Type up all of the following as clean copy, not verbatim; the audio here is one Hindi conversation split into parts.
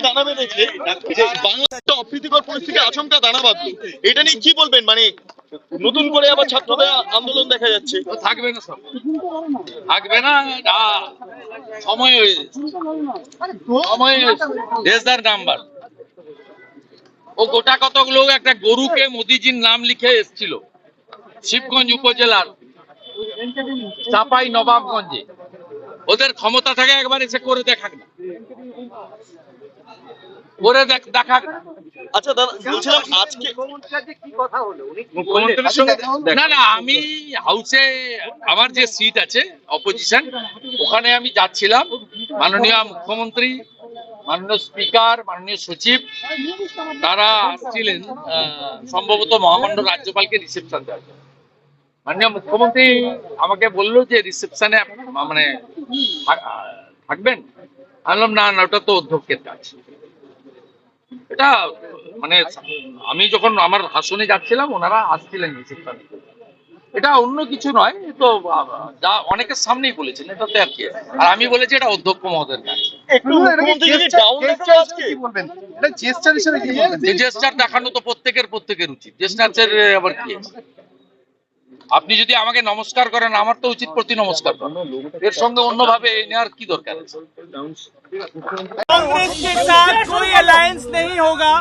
দানা বেঁধেছে, বাংলাদেশে অপ্রীতিকর পরিস্থিতি আচমকা দানা বাঁধলো, এটা নিয়ে কি বলবেন? মানে নতুন করে আবার ছাত্রদের আন্দোলন দেখা যাচ্ছে। থাকবে না, সব থাকবে না। সময় দেশদার নাম্বার ও গোটা কতক লোক একটা গরুকে মোদিজির নাম লিখে এসেছিল শিবগঞ্জ উপজেলার চাপাই নবাবগঞ্জে। ওদের ক্ষমতা থাকে একবার এসে করে দেখাক না, করে দেখাক। আচ্ছা দাদা, বলছিলাম আজকে মুখ্যমন্ত্রীর সঙ্গে না না, আমি হাউসে আমার যে সিট আছে অপোজিশন, ওখানে আমি যাচ্ছিলাম। মাননীয় মুখ্যমন্ত্রী, মাননীয় স্পিকার, মাননীয় সচিব তারা আসছিলেন সম্ভবত মহামান্য রাজ্যপালকে রিসেপশন দেওয়ার জন্য। মাননীয় মুখ্যমন্ত্রী আমাকে বললো যে রিসেপশনে মানে থাকবেন। আমি বললাম না না, ওটা তো অধ্যক্ষের কাজ। এটা মানে আমি যখন আমার হাসনে যাচ্ছিলাম ওনারা আসছিলেন রিসেপশনে, এটা অন্য কিছু নয়। তো যা অনেকের সামনেই বলেছেন, এটাতে আর কি। আর আমি বলেছি এটা অধ্যক্ষ মহোদয়ের কাজ। জেস্টার দেখানো তো প্রত্যেকের উচিত। জেস্টার আবার কি? আপনি যদি আমাকে নমস্কার করেন, আমার তো উচিত প্রতি নমস্কার করেন। এর সঙ্গে অন্যভাবে নেওয়ার কি দরকার আছে? कांग्रेस के साथ कोई अलायंस नहीं होगा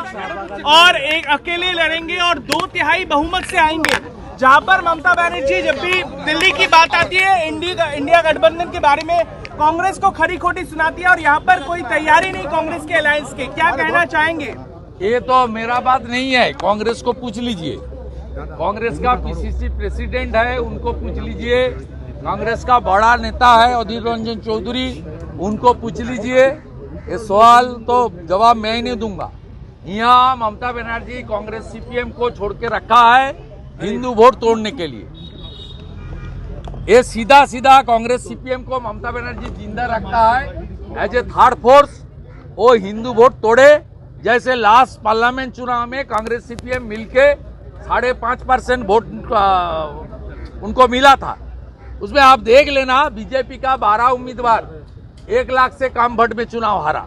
और एक अकेले लड़ेंगे और 2/3 बहुमत से आएंगे। जहां पर ममता बनर्जी जब भी दिल्ली की बात आती है, इंडिया गठबंधन के बारे में कांग्रेस को खरी खोटी सुनाती है और यहाँ पर कोई तैयारी नहीं कांग्रेस के अलायंस की। क्या कहना चाहेंगे? ये तो मेरा बात नहीं है, कांग्रेस को पूछ लीजिए। कांग्रेस का पीसीसी प्रेसिडेंट है, उनको पूछ लीजिए। कांग्रेस का बड़ा नेता है अधीर रंजन चौधरी, उनको पूछ लीजिए। ये सवाल तो जवाब मैं ही नहीं दूंगा। यहाँ ममता बनर्जी कांग्रेस सीपीएम को छोड़ के रखा है हिंदू वोट तोड़ने के लिए। ये सीधा कांग्रेस सीपीएम को ममता बनर्जी जिंदा रखता है एज ए थर्ड फोर्स। वो हिंदू वोट तोड़े, जैसे लास्ट पार्लियामेंट चुनाव में कांग्रेस सीपीएम मिलके 5.5% वोट उनको मिला था। उसमें आप देख लेना, बीजेपी का 12 उम्मीदवार 1 लाख से कम वोट में चुनाव हारा।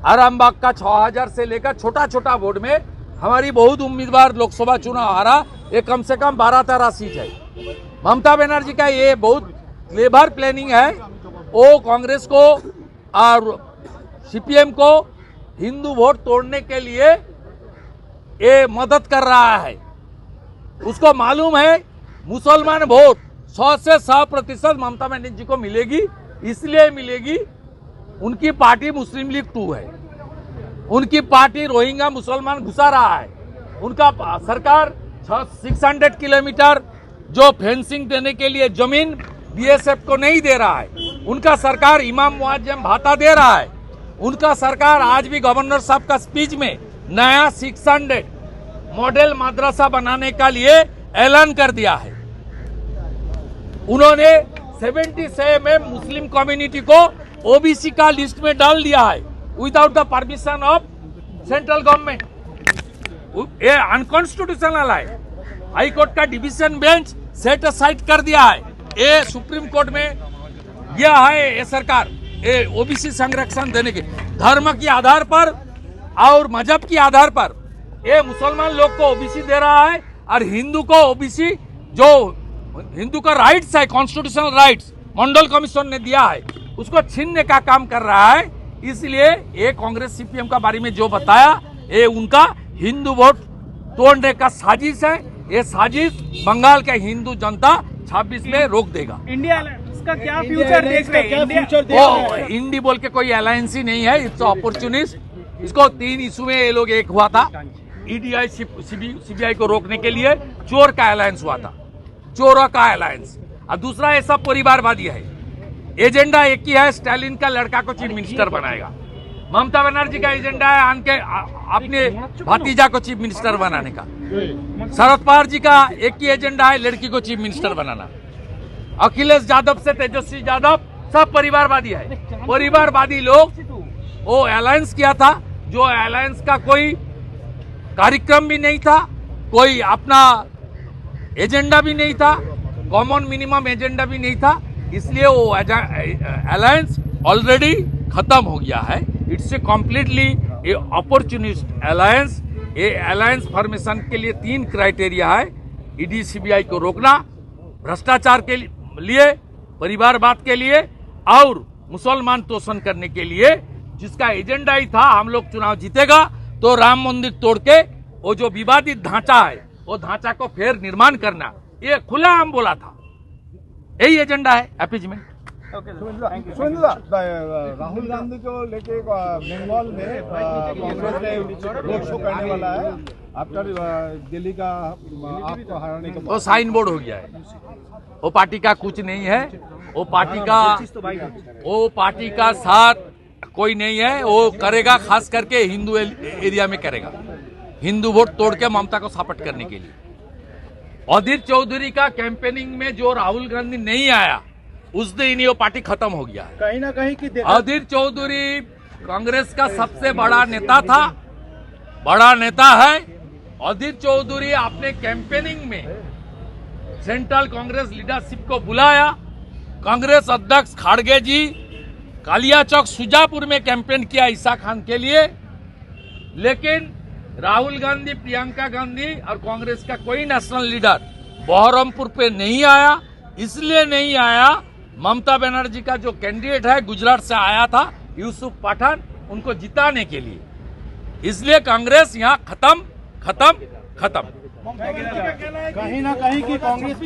आरामबाग का 6000 से लेकर छोटा वोट में हमारी बहुत उम्मीदवार लोकसभा चुनाव हारा। ये कम से कम 12-13 सीट है। ममता बनर्जी का ये बहुत क्लेवर प्लानिंग है। वो कांग्रेस को और सीपीएम को हिंदू वोट तोड़ने के लिए ये मदद कर रहा है। उसको मालूम है मुसलमान वोट 100 से 100% ममता बनर्जी को मिलेगी, इसलिए मिलेगी। उनकी पार्टी मुस्लिम लीग 2 है, उनकी पार्टी रोहिंग्या मुसलमान घुसा रहा है। उनका सरकार 600 किलोमीटर जो फेंसिंग देने के लिए जमीन बीएसएफ को नहीं दे रहा है। उनका सरकार इमाम मुआज्जम भाता दे रहा है। उनका सरकार आज भी गवर्नर साहब का स्पीच में नया 600 मॉडल मदरसा बनाने का लिए ऐलान कर दिया है। उन्होंने 77 में मुस्लिम कम्युनिटी को ओबीसी का लिस्ट में डाल दिया है without the permission of central government. ये अनकॉन्स्टिट्यूशनल है। हाई कोर्ट का डिवीजन बेंच सेट असाइड कर दिया है। ये सुप्रीम कोर्ट में गया है ये सरकार, ये ओबीसी संरक्षण देने के धर्म के आधार पर और मजहब के आधार पर ये मुसलमान लोग को ओबीसी दे रहा है और हिंदू को ओबीसी जो हिंदू का राइट्स है, कॉन्स्टिट्यूशनल राइट्स मंडल कमीशन ने दिया है, उसको छीनने का काम कर रहा है। इसलिए ये कांग्रेस सीपीएम का बारे में जो बताया, ये उनका हिंदू वोट तोड़ने का साजिश है। ये साजिश बंगाल के हिंदू जनता 26 में रोक देगा। इंडिया का क्या फ्यूचर देख रहे हैं? इंडी बोल के कोई अलायंस ही नहीं है, इट्स अपॉर्चुनिस्ट। इसको 3 इशू में ये लोग एक हुआ था। ईडीआई सीबीआई को रोकने के लिए चोर का अलायंस हुआ था, चोरों का अलायंस। और दूसरा ये सब परिवारवादी है। एजेंडा एक ही है, स्टालिन का लड़का को चीफ मिनिस्टर बनाएगा। ममता बनर्जी का एजेंडा है अपने भतीजा को चीफ मिनिस्टर बनाने का। शरद पवार जी का एक ही एजेंडा है, लड़की को चीफ मिनिस्टर बनाना। अखिलेश यादव से तेजस्वी यादव सब परिवारवादी है। परिवारवादी लोग वो अलायंस किया था, जो अलायंस का कोई कार्यक्रम भी नहीं था, कोई अपना एजेंडा भी नहीं था, कॉमन मिनिमम एजेंडा भी नहीं था। इसलिए वो अलायंस ऑलरेडी खत्म हो गया है। It's a completely A opportunist alliance. ये अलायंस फॉर्मेशन के लिए 3 क्राइटेरिया है, ईडी सीबीआई को रोकना, भ्रष्टाचार के लिए, परिवारवाद के लिए और मुसलमान तोषण करने के लिए, जिसका एजेंडा ही था हम लोग चुनाव जीतेगा तो राम मंदिर तोड़ के वो जो विवादित ढांचा है वो ढांचा को फिर निर्माण करना, ये खुला हम बोला था, यही एजेंडा है अपीजमेंट। राहुल गांधी को लेके बंगाल में कांग्रेस ने रोड शो करने वाला है आफ्टर दिल्ली का आपको हराने के वो साइन बोर्ड हो गया है, वो पार्टी का कुछ नहीं है, वो पार्टी का साथ कोई नहीं है, वो करेगा खास करके हिंदू एरिया में करेगा, हिंदू वोट तोड़ के ममता को सपोर्ट करने के लिए। अधीर चौधरी का कैंपेनिंग में जो राहुल गांधी नहीं आया उस दिन ही वो पार्टी खत्म हो गया है। कहीं ना कहीं की अधीर चौधरी कांग्रेस का सबसे बड़ा नेता था, बड़ा नेता है। अधीर चौधरी अपने कैंपेनिंग में सेंट्रल कांग्रेस लीडरशिप को बुलाया। कांग्रेस अध्यक्ष खाड़गे जी कालिया चौक सुजापुर में कैंपेन किया ईसा खान के लिए, लेकिन राहुल गांधी, प्रियंका गांधी और कांग्रेस का कोई नेशनल लीडर बहरमपुर पे नहीं आया। इसलिए नहीं आया, ममता बनर्जी का जो कैंडिडेट है गुजरात से आया था यूसुफ पठान, उनको जिताने के लिए। इसलिए कांग्रेस यहाँ खत्म। कहीं ना कहीं की कांग्रेस